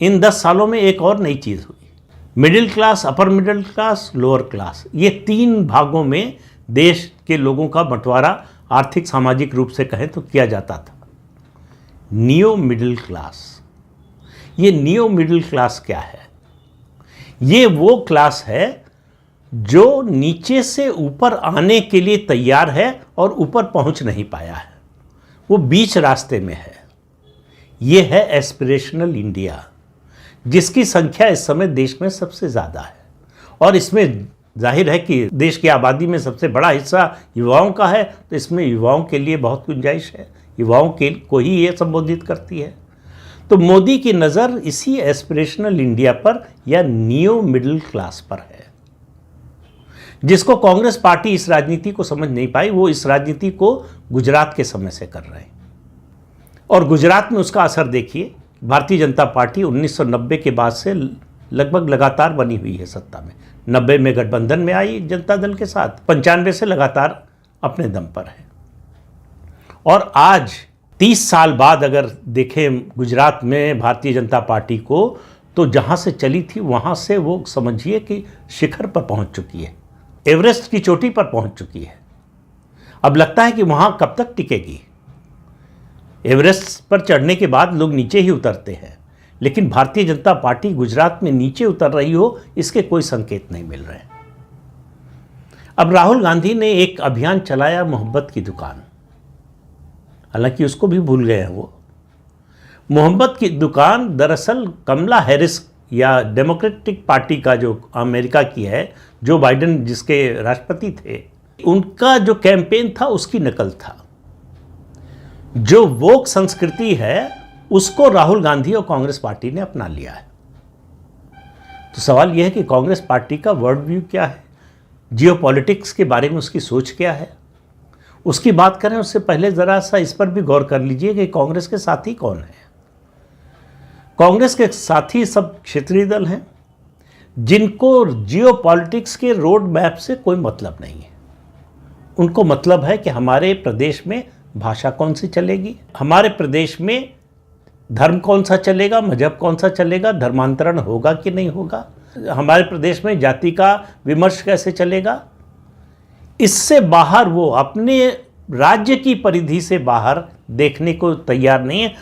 इन 10 सालों में एक और नई चीज़ हुई। Middle class, upper middle class, lower class, ये 3 भागों में देश के लोगों का बंटवारा आर्थिक सामाजिक रूप से कहें तो किया जाता था। नियो मिडिल क्लास, ये नियो मिडिल क्लास क्या है? ये वो क्लास है जो नीचे से ऊपर आने के लिए तैयार है और ऊपर पहुंच नहीं पाया है, वो बीच रास्ते में है। ये है एस्पिरेशनल इंडिया, जिसकी संख्या इस समय देश में सबसे ज़्यादा है। और इसमें जाहिर है कि देश की आबादी में सबसे बड़ा हिस्सा युवाओं का है, तो इसमें युवाओं के लिए बहुत गुंजाइश है, युवाओं के को ही ये संबोधित करती है। तो मोदी की नज़र इसी एस्पिरेशनल इंडिया पर या नियो मिडिल क्लास पर है, जिसको कांग्रेस पार्टी इस राजनीति को समझ नहीं पाई। वो इस राजनीति को गुजरात के समय से कर रहे हैं और गुजरात में उसका असर देखिए। भारतीय जनता पार्टी 1990 के बाद से लगभग लगातार बनी हुई है सत्ता में। 90 में गठबंधन में आई जनता दल के साथ, 95 से लगातार अपने दम पर है। और आज 30 साल बाद अगर देखें गुजरात में भारतीय जनता पार्टी को, तो जहाँ से चली थी वहाँ से वो समझिए कि शिखर पर पहुँच चुकी है, एवरेस्ट की चोटी पर पहुँच चुकी है। अब लगता है कि वहाँ कब तक टिकेगी। एवरेस्ट पर चढ़ने के बाद लोग नीचे ही उतरते हैं, लेकिन भारतीय जनता पार्टी गुजरात में नीचे उतर रही हो, इसके कोई संकेत नहीं मिल रहे। अब राहुल गांधी ने एक अभियान चलाया, मोहब्बत की दुकान, हालांकि उसको भी भूल गए हैं वो। मोहब्बत की दुकान दरअसल कमला हैरिस या डेमोक्रेटिक पार्टी का, जो अमेरिका की है, जो बाइडेन जिसके राष्ट्रपति थे, उनका जो कैंपेन था उसकी नकल था। जो वोक संस्कृति है उसको राहुल गांधी और कांग्रेस पार्टी ने अपना लिया है। तो सवाल यह है कि कांग्रेस पार्टी का वर्ल्ड व्यू क्या है, जियोपॉलिटिक्स के बारे में उसकी सोच क्या है। उसकी बात करें उससे पहले ज़रा सा इस पर भी गौर कर लीजिए कि कांग्रेस के साथी कौन है। कांग्रेस के साथी सब क्षेत्रीय दल हैं जिनको जियोपॉलिटिक्स के रोड मैप से कोई मतलब नहीं है। उनको मतलब है कि हमारे प्रदेश में भाषा कौन सी चलेगी, हमारे प्रदेश में धर्म कौन सा चलेगा, मजहब कौन सा चलेगा, धर्मांतरण होगा कि नहीं होगा, हमारे प्रदेश में जाति का विमर्श कैसे चलेगा। इससे बाहर वो अपने राज्य की परिधि से बाहर देखने को तैयार नहीं है।